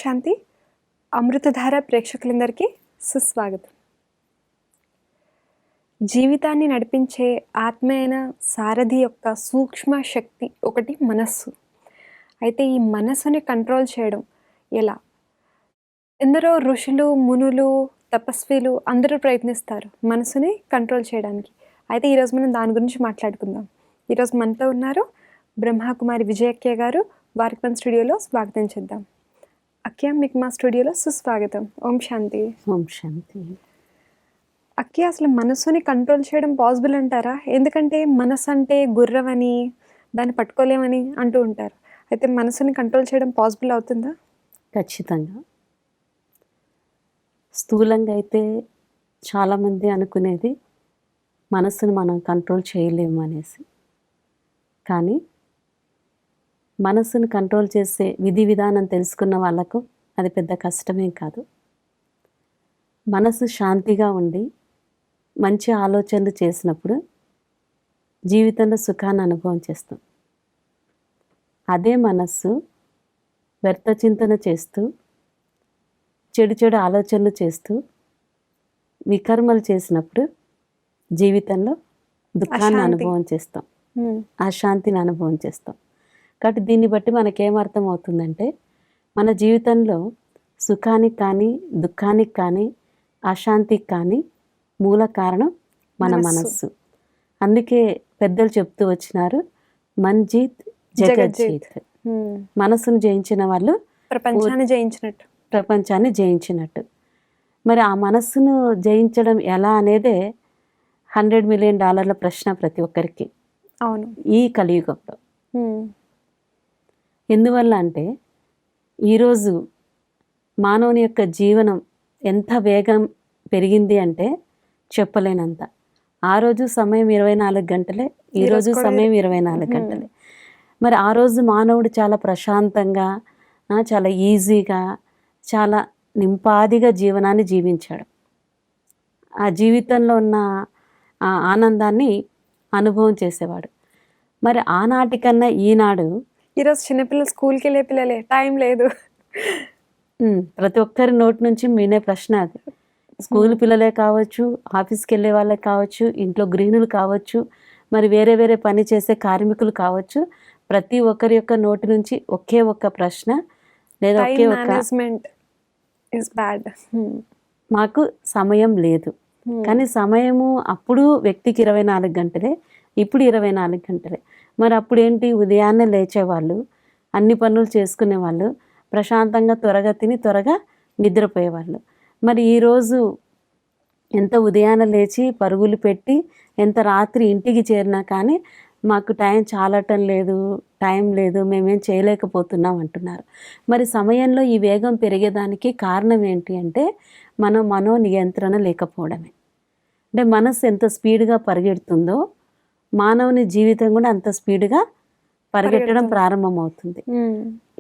శాంతి. అమృతధార ప్రేక్షకులందరికీ సుస్వాగతం. జీవితాన్ని నడిపించే ఆత్మైన సారథి యొక్క సూక్ష్మ శక్తి ఒకటి మనస్సు. అయితే ఈ మనస్సుని కంట్రోల్ చేయడం ఎలా? ఎందరో ఋషులు, మునులు, తపస్విలు అందరూ ప్రయత్నిస్తారు మనసుని కంట్రోల్ చేయడానికి. అయితే ఈరోజు మనం దాని గురించి మాట్లాడుకుందాం. ఈరోజు మనతో ఉన్నారు బ్రహ్మకుమారి విజయక్య గారు. వారికి మన స్టూడియోలో స్వాగతం చేద్దాం. అక్య, మీకు మా స్టూడియోలో సుస్వాగతం. ఓం శాంతి. ఓం శాంతి. అక్య, అసలు మనసుని కంట్రోల్ చేయడం పాసిబుల్ అంటారా? ఎందుకంటే మనసు అంటే గుర్రం అని, దాన్ని పట్టుకోలేమని అంటూ ఉంటారు. అయితే మనసుని కంట్రోల్ చేయడం పాసిబుల్ అవుతుందా? ఖచ్చితంగా. స్థూలంగా అయితే చాలామంది అనుకునేది మనసును మనం కంట్రోల్ చేయలేము అనేసి. కానీ మనసును కంట్రోల్ చేసే విధి విధానం తెలుసుకున్న వాళ్ళకు అది పెద్ద కష్టమేం కాదు. మనసు శాంతిగా ఉండి మంచి ఆలోచనలు చేసినప్పుడు జీవితంలో సుఖాన్ని అనుభవం చేస్తాం. అదే మనస్సు వ్యర్థ చింతన చేస్తూ చెడు చెడు ఆలోచనలు చేస్తూ వికర్మలు చేసినప్పుడు జీవితంలో దుఃఖాన్ని అనుభవం చేస్తాం, అశాంతిని అనుభవం చేస్తాం. కాబట్టి దీన్ని బట్టి మనకేమర్థం అవుతుందంటే మన జీవితంలో సుఖానికి కానీ దుఃఖానికి కానీ అశాంతికి కానీ మూల కారణం మన మనస్సు. అందుకే పెద్దలు చెప్తూ వచ్చినారు, మన్జీత్ జగజ్జీత్. మనస్సును జయించిన వాళ్ళు ప్రపంచాన్ని జయించినట్టు. మరి ఆ మనస్సును జయించడం ఎలా అనేదే $100 మిలియన్ ప్రశ్న ప్రతి ఒక్కరికి. అవును, ఈ కలియుగంలో. ఎందువల్ల అంటే ఈరోజు మానవుని యొక్క జీవనం ఎంత వేగం పెరిగింది అంటే చెప్పలేనంత. ఆ రోజు సమయం 24 గంటలే, ఈరోజు సమయం 24 గంటలే. మరి ఆ రోజు మానవుడు చాలా ప్రశాంతంగా, చాలా ఈజీగా, చాలా నింపాదిగా జీవనాన్ని జీవించాడు. ఆ జీవితంలో ఉన్న ఆ ఆనందాన్ని అనుభవం చేసేవాడు. మరి ఆనాటికన్నా ఈనాడు ఈరోజు చిన్నపిల్లలు స్కూల్కి వెళ్ళే పిల్లలే, టైం లేదు. ప్రతి ఒక్కరి నోటి నుంచి వినే ప్రశ్న అది. స్కూల్ పిల్లలే కావచ్చు, ఆఫీస్కి వెళ్ళే వాళ్ళే కావచ్చు, ఇంట్లో గృహిణులు కావచ్చు, మరి వేరే వేరే పని చేసే కార్మికులు కావచ్చు, ప్రతి ఒక్కరి యొక్క నోటి నుంచి ఒకే ఒక్క ప్రశ్న లేదా ఒకే ఒక్క, మాకు సమయం లేదు. కానీ సమయము అప్పుడు వ్యక్తికి 24 గంటలే, ఇప్పుడు 24 గంటలే. మరి అప్పుడు ఏంటి, ఉదయాన్నే లేచేవాళ్ళు, అన్ని పనులు చేసుకునేవాళ్ళు, ప్రశాంతంగా త్వరగా తిని త్వరగా నిద్రపోయేవాళ్ళు. మరి ఈరోజు ఎంత ఉదయాన్నే లేచి పరుగులు పెట్టి ఎంత రాత్రి ఇంటికి చేరినా కానీ మాకు టైం చాలటం లేదు, టైం లేదు, మేమేం చేయలేకపోతున్నాం అంటున్నారు. మరి సమయంలో ఈ వేగం పెరిగేదానికి కారణం ఏంటి అంటే మన మనో నియంత్రణ లేకపోవడమే. అంటే మనసు ఎంత స్పీడ్గా పరిగెడుతుందో మానవుని జీవితం కూడా అంత స్పీడ్గా పరిగెట్టడం ప్రారంభమవుతుంది.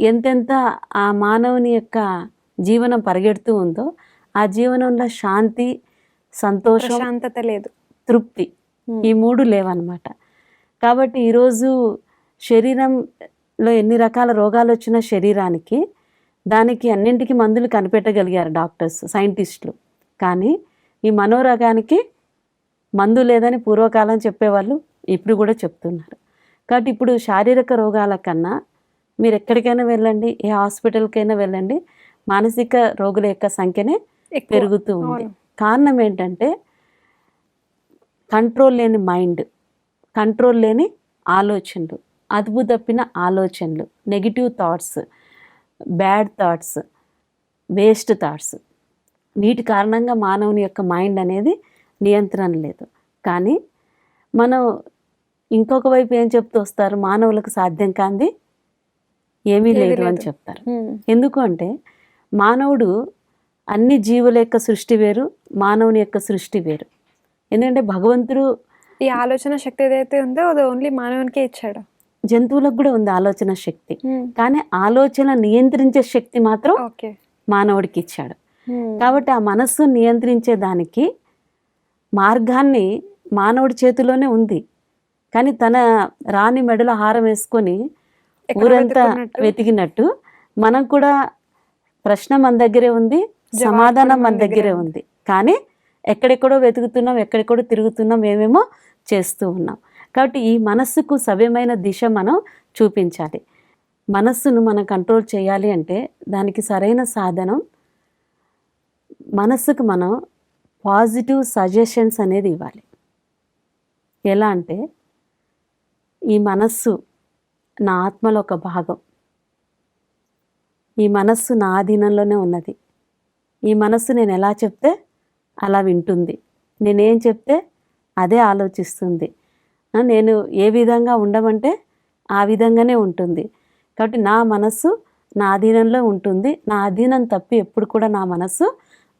ఎంతెంత ఆ మానవుని యొక్క జీవనం పరిగెడుతూ ఉందో ఆ జీవనంలో శాంతి, సంతోషం, ప్రశాంతత లేదు, తృప్తి, ఈ మూడు లేవన్నమాట. కాబట్టి ఈరోజు శరీరంలో ఎన్ని రకాల రోగాలు వచ్చిన శరీరానికి, దానికి అన్నింటికి మందులు కనిపెట్టగలిగారు డాక్టర్స్, సైంటిస్టులు. కానీ ఈ మనోరోగానికి మందు లేదని పూర్వకాలం చెప్పేవాళ్ళు, ఇప్పుడు కూడా చెప్తున్నారు. కాబట్టి ఇప్పుడు శారీరక రోగాల కన్నా మీరు ఎక్కడికైనా వెళ్ళండి, ఏ హాస్పిటల్కైనా వెళ్ళండి, మానసిక రోగుల యొక్క సంఖ్యనే పెరుగుతూ ఉంది. కారణం ఏంటంటే కంట్రోల్ లేని మైండ్, కంట్రోల్ లేని ఆలోచనలు, అదుపు తప్పిన ఆలోచనలు, negative thoughts, bad thoughts, waste thoughts. వీటి కారణంగా మానవుని యొక్క మైండ్ అనేది నియంత్రణ లేదు. కానీ మనం ఇంకొక వైపు ఏం చెప్తూ వస్తారు, మానవులకు సాధ్యం కాంది ఏమీ లేదు అని చెప్తారు. ఎందుకు అంటే మానవుడు, అన్ని జీవుల యొక్క సృష్టి వేరు, మానవుని యొక్క సృష్టి వేరు. ఎందుకంటే భగవంతుడు ఈ ఆలోచన శక్తి ఏదైతే ఉందో అది ఓన్లీ మానవునికే ఇచ్చాడు. జంతువులకు కూడా ఉంది ఆలోచన శక్తి, కానీ ఆలోచన నియంత్రించే శక్తి మాత్రం మానవుడికి ఇచ్చాడు. కాబట్టి ఆ మనస్సు నియంత్రించే దానికి మార్గాన్ని మానవుడి చేతిలోనే ఉంది. కానీ తన రాణి మెడలో హారం వేసుకొని ఊరంతా వెతికినట్టు మనం కూడా ప్రశ్న మన దగ్గరే ఉంది, సమాధానం మన దగ్గరే ఉంది. కానీ ఎక్కడెక్కడో వెతుకుతున్నాం, ఎక్కడెక్కడో తిరుగుతున్నాం, ఏమేమో చేస్తూ ఉన్నాం. కాబట్టి ఈ మనస్సుకు సవ్యమైన దిశ మనం చూపించాలి. మనస్సును మనం కంట్రోల్ చేయాలి అంటే దానికి సరైన సాధనం, మనస్సుకు మనం పాజిటివ్ సజెషన్స్ అనేది ఇవ్వాలి. ఎలా అంటే, ఈ మనస్సు నా ఆత్మలో ఒక భాగం, ఈ మనస్సు నా ఆధీనంలోనే ఉన్నది, ఈ మనస్సు నేను ఎలా చెప్తే అలా వింటుంది, నేనేం చెప్తే అదే ఆలోచిస్తుంది, నేను ఏ విధంగా ఉండమంటే ఆ విధంగానే ఉంటుంది. కాబట్టి నా మనస్సు నా ఆధీనంలో ఉంటుంది, నా ఆధీనం తప్పి ఎప్పుడు కూడా నా మనస్సు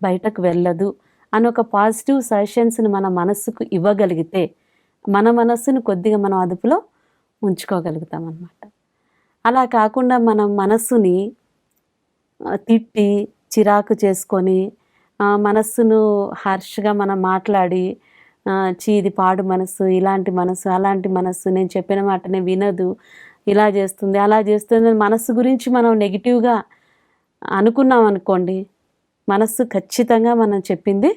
బయటకు వెళ్ళదు అని ఒక పాజిటివ్ సజెషన్స్ని మన మనస్సుకు ఇవ్వగలిగితే మన మనస్సును కొద్దిగా మనం అదుపులో ఉంచుకోగలుగుతాం అన్నమాట. అలా కాకుండా మనం మనస్సుని తిట్టి చిరాకు చేసుకొని మనస్సును హర్ష్గా మనం మాట్లాడి ఇది పాడు మనస్సు, ఇలాంటి మనస్సు, అలాంటి మనస్సు, నేను చెప్పిన మాటనే వినదు, ఇలా చేస్తుంది, అలా చేస్తుంది, మనస్సు గురించి మనం నెగిటివ్గా అనుకున్నాం అనుకోండి, మనస్సు ఖచ్చితంగా మనం చెప్పింది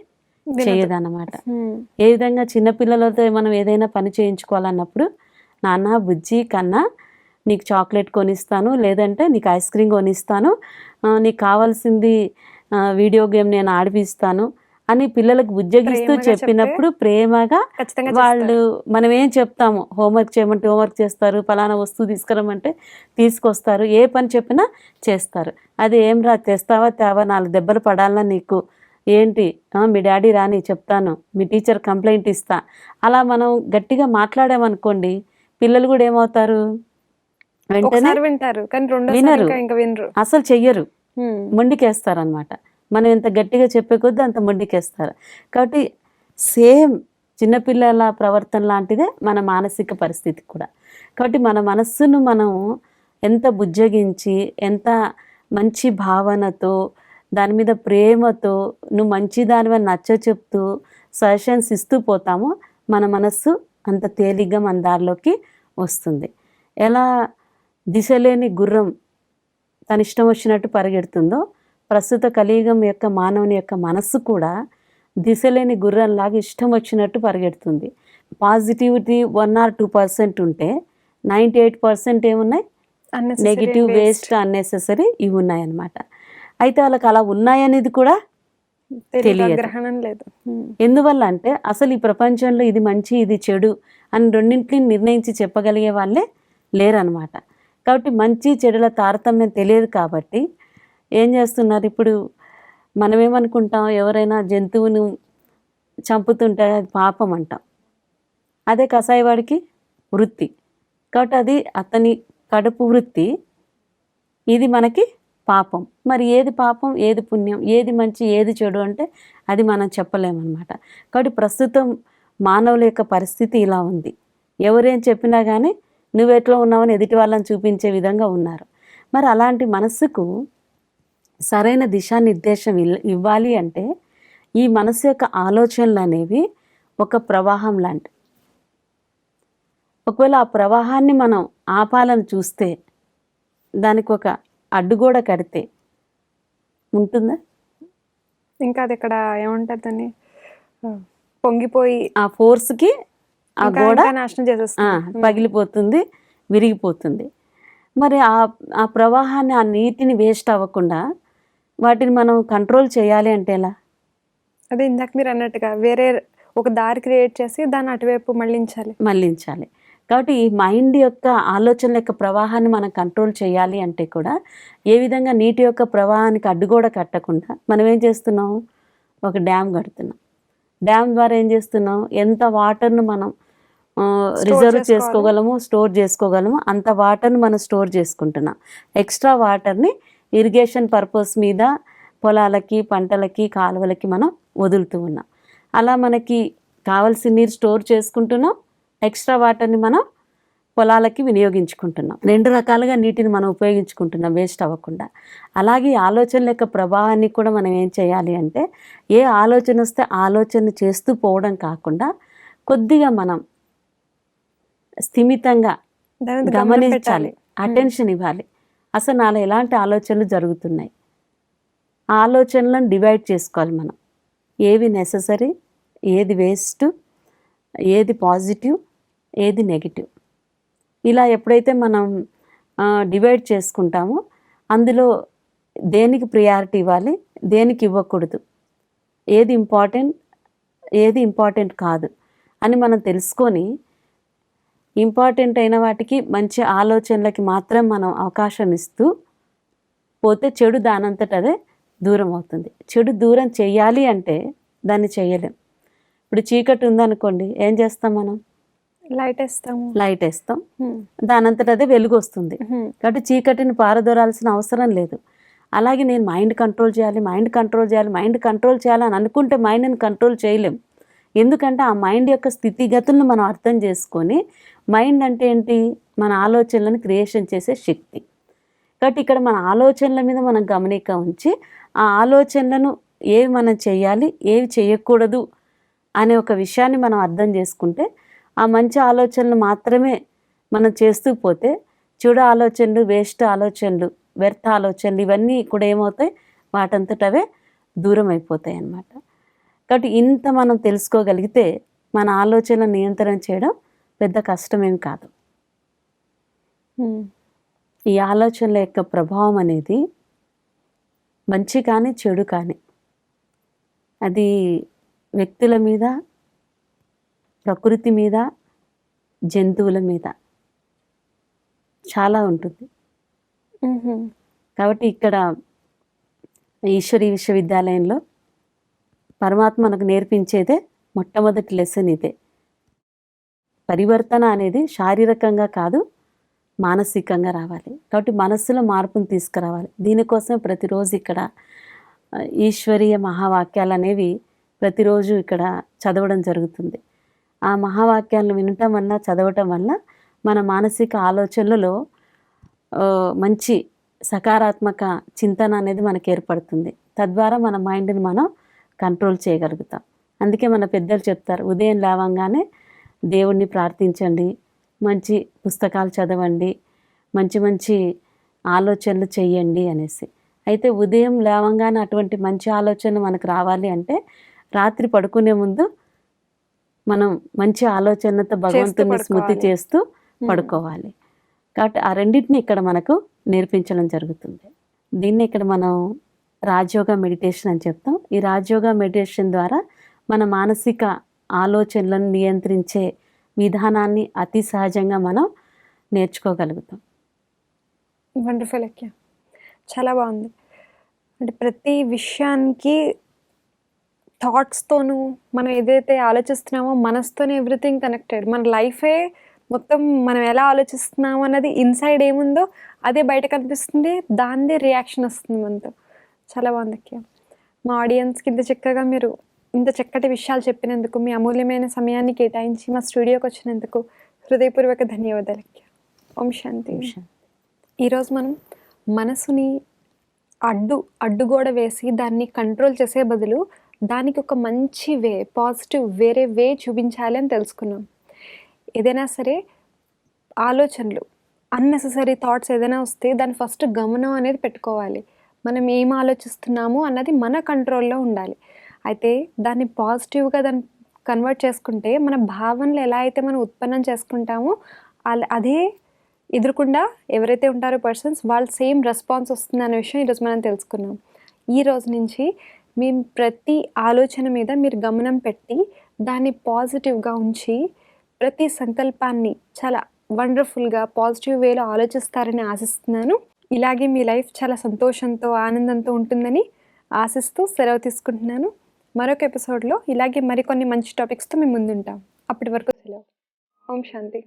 చేయదన్నమాట. ఏ విధంగా చిన్నపిల్లలతో మనం ఏదైనా పని చేయించుకోవాలన్నప్పుడు, నాన్న బుజ్జి కన్నా నీకు చాక్లెట్ కొనిస్తాను, లేదంటే నీకు ఐస్ క్రీమ్ కొనిస్తాను, నీకు కావాల్సింది వీడియో గేమ్ నేను ఆడిపిస్తాను అని పిల్లలకు బుజ్జగిస్తూ చెప్పినప్పుడు ప్రేమగా వాళ్ళు మనం ఏం చెప్తాము, హోంవర్క్ చేయమంటే హోంవర్క్ చేస్తారు, పలానా వస్తువు తీసుకురమ్మంటే తీసుకొస్తారు, ఏ పని చెప్పినా చేస్తారు. అది ఏం రా తెస్తావా తేవా, 4 దెబ్బలు పడాలన్నా నీకు ఏంటి, మీ డాడీ రాని చెప్తాను, మీ టీచర్ కంప్లైంట్ ఇస్తా, అలా మనం గట్టిగా మాట్లాడామనుకోండి, పిల్లలు కూడా ఏమవుతారు, వెంటనే వింటారు, వినరు, అసలు చెయ్యరు, మొండికేస్తారు అనమాట. మనం ఎంత గట్టిగా చెప్పే కొద్దీ అంత మొండికేస్తారు. కాబట్టి సేమ్ చిన్నపిల్లల ప్రవర్తన లాంటిదే మన మానసిక పరిస్థితి కూడా. కాబట్టి మన మనస్సును మనం ఎంత బుజ్జగించి, ఎంత మంచి భావనతో, దాని మీద ప్రేమతో, నువ్వు మంచి దానివల్ల నచ్చ చెప్తూ సజెషన్స్ ఇస్తూ పోతామో మన మనస్సు అంత తేలిగ్గా మన దారిలోకి వస్తుంది. ఎలా దిశలేని గుర్రం తన ఇష్టం వచ్చినట్టు పరిగెడుతుందో, ప్రస్తుత కలియుగం యొక్క మానవుని యొక్క మనస్సు కూడా దిశలేని గుర్రంలాగా ఇష్టం వచ్చినట్టు పరిగెడుతుంది. పాజిటివిటీ 1 or 2% ఉంటే 98% ఏమున్నాయి, నెగిటివ్, వేస్ట్, అన్నెసెసరీ ఇవి ఉన్నాయన్నమాట. అయితే వాళ్ళకి అలా ఉన్నాయనేది కూడా తెలియదు. ఎందువల్ల అంటే అసలు ఈ ప్రపంచంలో ఇది మంచి ఇది చెడు అని రెండింటిని నిర్ణయించి చెప్పగలిగే వాళ్ళే లేరనమాట. కాబట్టి మంచి చెడుల తారతమ్యం తెలియదు. కాబట్టి ఏం చేస్తున్నారు, ఇప్పుడు మనం ఏమనుకుంటాం, ఎవరైనా జంతువును చంపుతుంటే అది పాపం అంటాం, అదే కసాయివాడికి వృత్తి. కాబట్టి అది అతని కడుపు వృత్తి, ఇది మనకి పాపం. మరి ఏది పాపం, ఏది పుణ్యం, ఏది మంచి, ఏది చెడు అంటే అది మనం చెప్పలేమన్నమాట. కాబట్టి ప్రస్తుతం మానవుల యొక్క పరిస్థితి ఇలా ఉంది. ఎవరేం చెప్పినా కానీ నువ్వెట్లా ఉన్నావని ఎదుటి వాళ్ళని చూపించే విధంగా ఉన్నారు. మరి అలాంటి మనస్సుకు సరైన దిశానిర్దేశం ఇవ్వాలి అంటే ఈ మనసు యొక్క ఆలోచనలు అనేవి ఒక ప్రవాహం లాంటి. ఒకవేళ ఆ ప్రవాహాన్ని మనం ఆపాలని చూస్తే, దానికి ఒక అడ్డుగోడ కడితే ఉంటుందా? ఇంకా అది ఇక్కడ ఏముంటుందని పొంగిపోయి ఆ ఫోర్స్కి ఆ గోడ నాశనం చేసేస్తుంది, పగిలిపోతుంది, విరిగిపోతుంది. మరి ఆ ప్రవాహాన్ని, ఆ నీటిని వేస్ట్ అవ్వకుండా వాటిని మనం కంట్రోల్ చేయాలి అంటే ఎలా? అదే ఇందాక మీరు అన్నట్టుగా వేరే ఒక దారి క్రియేట్ చేసి దాన్ని అటువైపు మళ్ళించాలి. కాబట్టి ఈ మైండ్ యొక్క ఆలోచనల యొక్క ప్రవాహాన్ని మనం కంట్రోల్ చేయాలి అంటే కూడా ఏ విధంగా నీటి యొక్క ప్రవాహానికి అడ్డుగోడ కట్టకుండా మనం ఏం చేస్తున్నాం, ఒక డ్యామ్ కడుతున్నాం. డ్యామ్ ద్వారా ఏం చేస్తున్నాం, ఎంత వాటర్ను మనం రిజర్వ్ చేసుకోగలము, స్టోర్ చేసుకోగలము, అంత వాటర్ని మనం స్టోర్ చేసుకుంటున్నాం. ఎక్స్ట్రా వాటర్ని ఇరిగేషన్ పర్పస్ మీద పొలాలకి, పంటలకి, కాలువలకి మనం వదులుతూ ఉన్నాం. అలా మనకి కావాల్సిన నీరు స్టోర్ చేసుకుంటున్నాం, ఎక్స్ట్రా వాటర్ని మనం పొలాలకి వినియోగించుకుంటున్నాం. 2 రకాలుగా నీటిని మనం ఉపయోగించుకుంటున్నాం వేస్ట్ అవ్వకుండా. అలాగే ఆలోచనల యొక్క ప్రభావాన్ని కూడా మనం ఏం చేయాలి అంటే, ఏ ఆలోచన వస్తే ఆలోచన చేస్తూ పోవడం కాకుండా కొద్దిగా మనం స్థిమితంగా గమనించాలి, అటెన్షన్ ఇవ్వాలి. అసలు నాలో ఎలాంటి ఆలోచనలు జరుగుతున్నాయి, ఆలోచనలను డివైడ్ చేసుకోవాలి మనం. ఏవి నెససరీ, ఏది వేస్ట్, ఏది పాజిటివ్, ఏది నెగిటివ్. ఇలా ఎప్పుడైతే మనం డివైడ్ చేసుకుంటామో అందులో దేనికి ప్రియారిటీ ఇవ్వాలి, దేనికి ఇవ్వకూడదు, ఏది ఇంపార్టెంట్ కాదు అని మనం తెలుసుకొని ఇంపార్టెంట్ అయిన వాటికి మంచి ఆలోచనలకి మాత్రం మనం అవకాశం ఇస్తూ పోతే చెడు దానంతట అదే దూరం అవుతుంది. చెడు దూరం చెయ్యాలి అంటే దాన్ని చెయ్యలేం. ఇప్పుడు చీకటి ఉందనుకోండి, ఏం చేస్తాం మనం? లైట్ వేస్తాం, దానంతట అదే వెలుగు వస్తుంది. కాబట్టి చీకటిని పారదోరాల్సిన అవసరం లేదు. అలాగే నేను మైండ్ కంట్రోల్ చేయాలి అని అనుకుంటే మైండ్ని కంట్రోల్ చేయలేం. ఎందుకంటే ఆ మైండ్ యొక్క స్థితిగతులను మనం అర్థం చేసుకొని, మైండ్ అంటే ఏంటి? మన ఆలోచనలను క్రియేషన్ చేసే శక్తి. కాబట్టి ఇక్కడ మన ఆలోచనల మీద మనం గమనిక ఉంచి ఆ ఆలోచనలను ఏవి మనం చేయాలి, ఏవి చేయకూడదు అనే ఒక విషయాన్ని మనం అర్థం చేసుకుంటే ఆ మంచి ఆలోచనలు మాత్రమే మనం చేస్తూ పోతే చెడు ఆలోచనలు, వేస్ట్ ఆలోచనలు, వ్యర్థ ఆలోచనలు ఇవన్నీ కూడా ఏమవుతాయి? వాటంతట అవే దూరం అయిపోతాయి అన్నమాట. కాబట్టి ఇంత మనం తెలుసుకోగలిగితే మన ఆలోచన నియంత్రణ చేయడం పెద్ద కష్టమేం కాదు. ఈ ఆలోచనల యొక్క ప్రభావం అనేది మంచి కానీ చెడు కానీ అది వ్యక్తుల మీద, ప్రకృతి మీద, జంతువుల మీద చాలా ఉంటుంది. కాబట్టి ఇక్కడ ఈశ్వరీ విశ్వవిద్యాలయంలో పరమాత్మ మనకు నేర్పించేదే మొట్టమొదటి లెసన్ ఇదే. పరివర్తన అనేది శారీరకంగా కాదు, మానసికంగా రావాలి. కాబట్టి మనస్సులో మార్పును తీసుకురావాలి. దీనికోసం ప్రతిరోజు ఇక్కడ ఈశ్వరీయ మహావాక్యాలు అనేవి ప్రతిరోజు ఇక్కడ చదవడం జరుగుతుంది. ఆ మహావాక్యాలను వినటం వల్ల, చదవటం వల్ల మన మానసిక ఆలోచనలలో మంచి సకారాత్మక చింతన అనేది మనకు ఏర్పడుతుంది. తద్వారా మన మైండ్ని మనం కంట్రోల్ చేయగలుగుతాం. అందుకే మన పెద్దలు చెప్తారు, ఉదయం లేవంగానే దేవుణ్ణి ప్రార్థించండి, మంచి పుస్తకాలు చదవండి, మంచి మంచి ఆలోచనలు చెయ్యండి అనేసి. అయితే ఉదయం లేవంగానే అటువంటి మంచి ఆలోచనలు మనకు రావాలి అంటే రాత్రి పడుకునే ముందు మనం మంచి ఆలోచనలతో భగవంతుని స్మృతి చేస్తూ పడుకోవాలి. కాబట్టి ఆ రెండింటిని ఇక్కడ మనకు నేర్పించడం జరుగుతుంది. దీన్ని ఇక్కడ మనం రాజయోగా మెడిటేషన్ అని చెప్తాం. ఈ రాజయోగా మెడిటేషన్ ద్వారా మన మానసిక ఆలోచనలను నియంత్రించే విధానాన్ని అతి సహజంగా మనం నేర్చుకోగలుగుతాం. వండర్ఫుల్ అక్క, చాలా బాగుంది. అంటే ప్రతి విషయానికి థాట్స్తోనూ మనం ఏదైతే ఆలోచిస్తున్నామో మనస్తోనే ఎవ్రీథింగ్ కనెక్టెడ్. మన లైఫే మొత్తం మనం ఎలా ఆలోచిస్తున్నాము అన్నది ఇన్సైడ్ ఏముందో అదే బయట కనిపిస్తుంది, దానిదే రియాక్షన్ వస్తుంది మనతో. చాలా బాగుంది అక్క. మా ఆడియన్స్కి ఇంత చక్కటి విషయాలు చెప్పినందుకు, మీ అమూల్యమైన సమయాన్ని కేటాయించి మా స్టూడియోకి వచ్చినందుకు హృదయపూర్వక ధన్యవాదాలు అక్క. ఓం శాంతి. ఈరోజు మనం మనసుని అడ్డుగోడ వేసి దాన్ని కంట్రోల్ చేసే బదులు దానికి ఒక మంచి పాజిటివ్ వేరే చూపించాలి అని తెలుసుకున్నాం. ఏదైనా సరే ఆలోచనలు, అన్నెసెసరీ థాట్స్ ఏదైనా వస్తే దాన్ని ఫస్ట్ గమనం అనేది పెట్టుకోవాలి. మనం ఏం ఆలోచిస్తున్నాము అన్నది మన కంట్రోల్లో ఉండాలి. అయితే దాన్ని పాజిటివ్గా దాన్ని కన్వర్ట్ చేసుకుంటే మన భావనలు ఎలా అయితే మనం ఉత్పన్నం చేసుకుంటామో అదే ఎదురుకుండా ఎవరైతే ఉంటారో పర్సన్స్ వాళ్ళు సేమ్ రెస్పాన్స్ వస్తుంది అనే విషయం ఈరోజు మనం తెలుసుకున్నాం. ఈ రోజు నుంచి మేము ప్రతి ఆలోచన మీద మీరు గమనం పెట్టి దాన్ని పాజిటివ్గా ఉంచి ప్రతి సంకల్పాన్ని చాలా వండర్ఫుల్గా పాజిటివ్ వేలో ఆలోచిస్తారని ఆశిస్తున్నాను. ఇలాగే మీ లైఫ్ చాలా సంతోషంతో, ఆనందంతో ఉంటుందని ఆశిస్తూ సెలవు తీసుకుంటున్నాను. మరొక ఎపిసోడ్లో ఇలాగే మరికొన్ని మంచి టాపిక్స్తో మేము ముందుంటాం. అప్పటి వరకు సెలవు. ఓం శాంతి.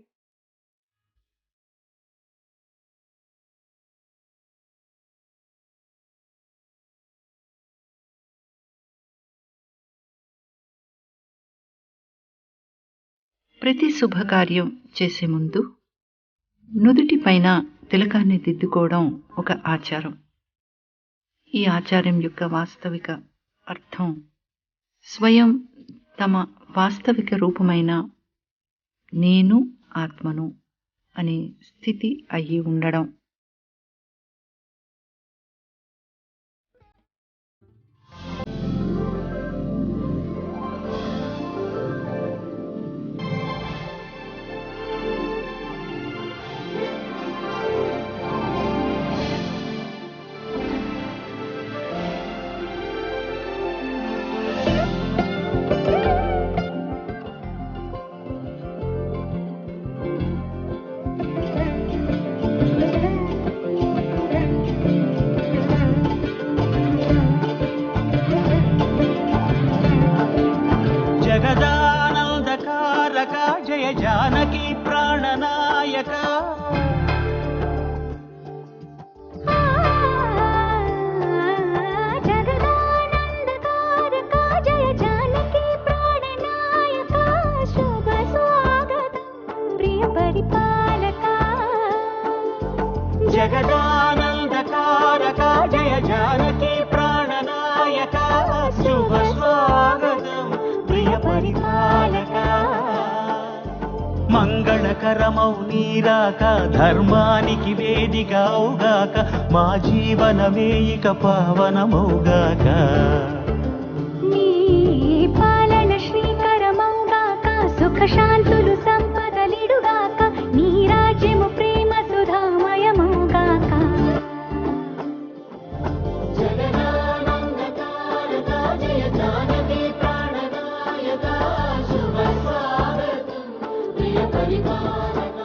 ప్రతి శుభకార్యం చేసే ముందు నుదుటి పైన తిలకాన్ని దిద్దుకోవడం ఒక ఆచారం. ఈ ఆచారం యొక్క వాస్తవిక అర్థం స్వయం తమ వాస్తవిక రూపమైన నేను ఆత్మను అనే స్థితి అయ్యి ఉండడం. జయ జానకి ప్రాణనాయక జగదానందకారక జయ జానకి ప్రాణనాయక శుభ స్వాగతం ప్రియ పరిపాలక మంగళకరమౌ నీరాక ధర్మానికి వేదిక అవుగాక మా జీవనమే ఇక పావనమౌగాక నీ పాలన శ్రీకరమౌగాక సుఖ శాంతులు సంపదలిడుగాక నీ రాజ్యము ప్రేమ సుధామయమౌగాక జగదానందకారక జయ జానకి ప్రాణనాయక శుభ స్వాగతం ప్రియ పరిపాలక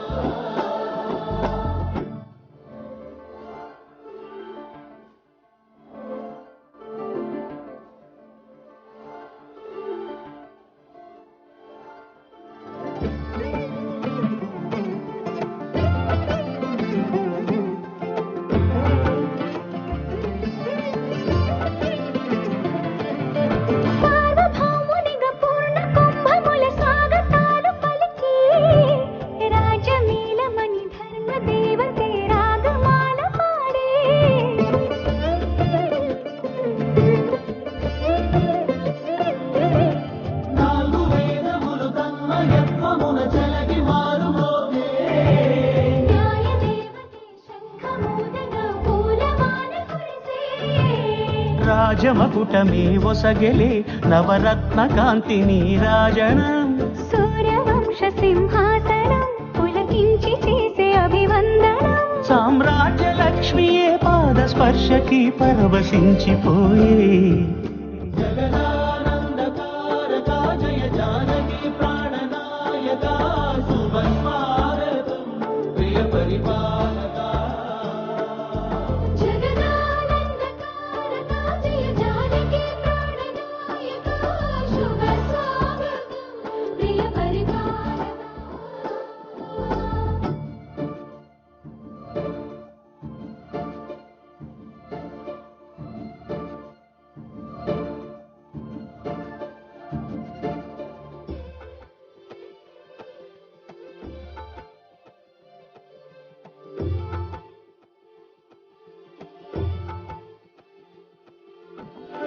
సార్వభౌమునిగా పూర్ణ కుంభముల స్వాగతాలు పలికి రాజమేళమణి ధర్మ దేవతే రాగమాల పాడే నాలుగు వేదములు తన్మయత్వమున చలగి మారుమోగే న్యాయ దేవతే శంఖమూదగా పూలమాల కురిసే రాజమకుటమే ఒసగెలే నవరత్న కాంతి నీరాజనం సూర్యవంశ సింహాసనం పులకించి చేసే అభివందనం సామ్రాజ్య లక్ష్మియే పాద స్పర్శకి పరవశించిపోయే జగదానందకారక జయ జానకి ప్రాణనాయక శుభ స్వాగతం ప్రియ పరిపాలక జగదానందకారక జయ జానకి ప్రాణనాయక శుభ స్వాగతం ప్రియ పరిపాలక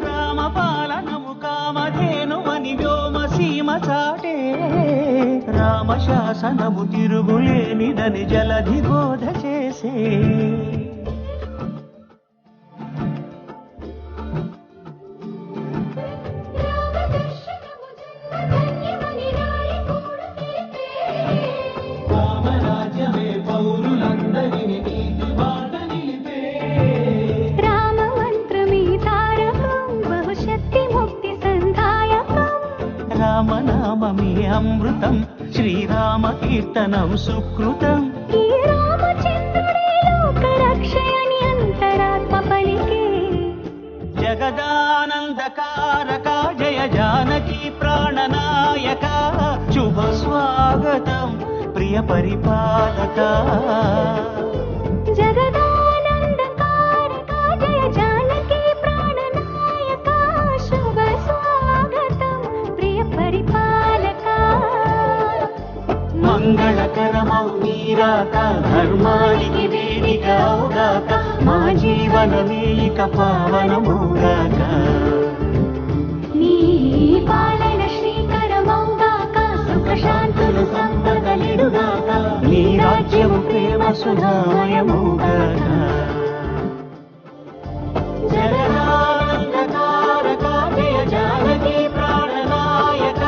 రామపాలనము కామధేనుమని వ్యోమసీమ చాటే రామశాసనము తిరుగులేనిదని జలధి బోధ చేసే రామదర్శనము జన్మధన్యమని రాయకూడ తెలిపే రామరాజ్యమే పౌరులందరిని నీతి బాట నిలిపే రామమంత్రమే తారకం బహుశక్తి ముక్తి సంధాయకం రామనామమే అమృతం శ్రీరామ కీర్తనం సుకృతం ఈ రామచంద్రుడే లోక రక్షయని అంతరాత్మ పలికే జగదానందకారక జయ జానకి ప్రాణనాయక శుభ స్వాగతం ప్రియ పరిపాలక జగదానందకారక జయ జానకి ప్రాణనాయక శుభ స్వాగతం ప్రియ పరిపాలక మంగళకరమౌ నీరాక ధర్మానికి వేదిక అవుగాక మా జీవనమే ఇక పావనమౌగాక నీ పాలన శ్రీకరమౌగాక సుఖ శాంతులు సంపదలిడుగాక నీ రాజ్యము ప్రేమ సుధామయమౌగాక జగదానందకారక జయ జానకి ప్రాణనాయక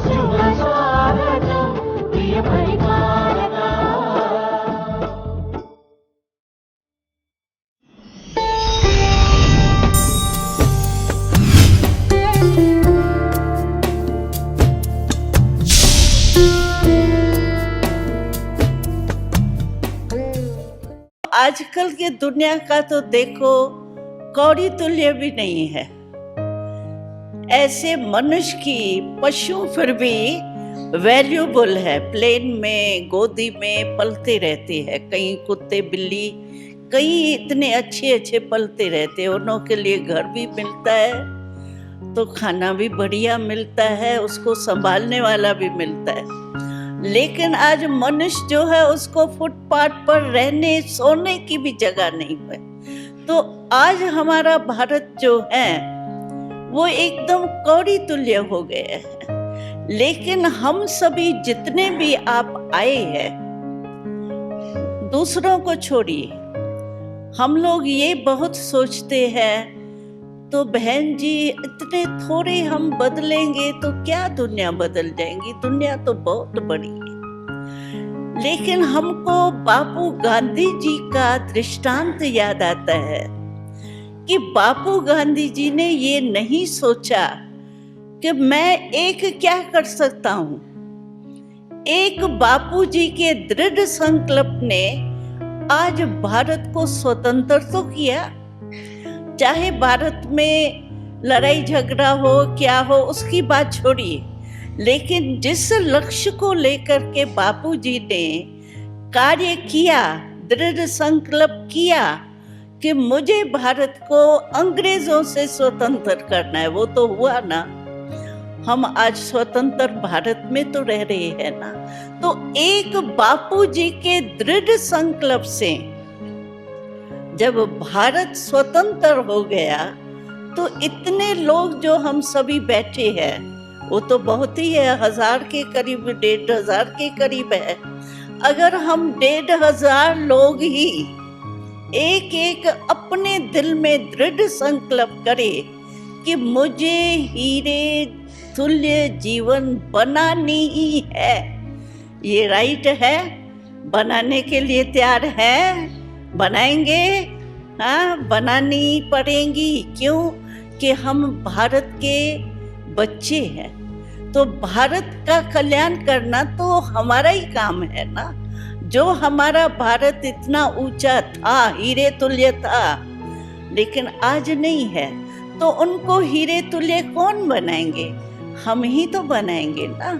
శుభ స్వాగతం ప్రియ పరిపాలక आजकल की दुनिया का तो देखो कौड़ी तुल्य भी नहीं है। ऐसे मनुष्य की पशु फिर भी वैल्यूबल है। प्लेन में गोदी में पलते रहते हैं, कई कुत्ते बिल्ली कई इतने अच्छे अच्छे पलते रहते हैं, उन्हों के लिए घर भी मिलता है तो खाना भी बढ़िया मिलता है, उसको संभालने वाला भी मिलता है। लेकिन आज मनुष्य जो है उसको फुटपाथ पर रहने सोने की भी जगह नहीं है। तो आज हमारा भारत जो है वो एकदम कौड़ी तुल्य हो गया है। लेकिन हम सभी जितने भी आप आए हैं, दूसरों को छोड़िए, हम लोग ये बहुत सोचते हैं तो बहन जी इतने थोड़े हम बदलेंगे तो क्या दुनिया बदल जाएंगी, दुनिया तो बहुत बड़ी है। लेकिन हमको बापू गांधी जी का दृष्टांत याद आता है कि बापू गांधी जी ने ये नहीं सोचा कि मैं एक क्या कर सकता हूँ। एक बापू जी के दृढ़ संकल्प ने आज भारत को स्वतंत्र तो किया। चाहे भारत में लड़ाई झगड़ा हो क्या हो उसकी बात छोड़िए, लेकिन जिस लक्ष्य को लेकर के बापू जी ने कार्य किया, दृढ़ संकल्प किया कि मुझे भारत को अंग्रेजों से स्वतंत्र करना है, वो तो हुआ ना। हम आज स्वतंत्र भारत में तो रह रहे हैं ना। तो एक बापू जी के दृढ़ संकल्प से जब भारत स्वतंत्र हो गया तो इतने लोग जो हम सभी बैठे हैं वो तो बहुत ही है, 1000 के करीब, 1500 के करीब है। अगर हम 1500 लोग ही एक एक अपने दिल में दृढ़ संकल्प करें कि मुझे हीरे तुल्य जीवन बनानी ही है, ये राइट है, बनाने के लिए तैयार है, बनाएंगे, हाँ बनानी पड़ेंगी। क्यों कि हम भारत के बच्चे हैं, तो भारत का कल्याण करना तो हमारा ही काम है ना। जो हमारा भारत इतना ऊंचा था, हीरे तुल्य था, लेकिन आज नहीं है, तो उनको हीरे तुल्य कौन बनाएंगे? हम ही तो बनाएंगे ना।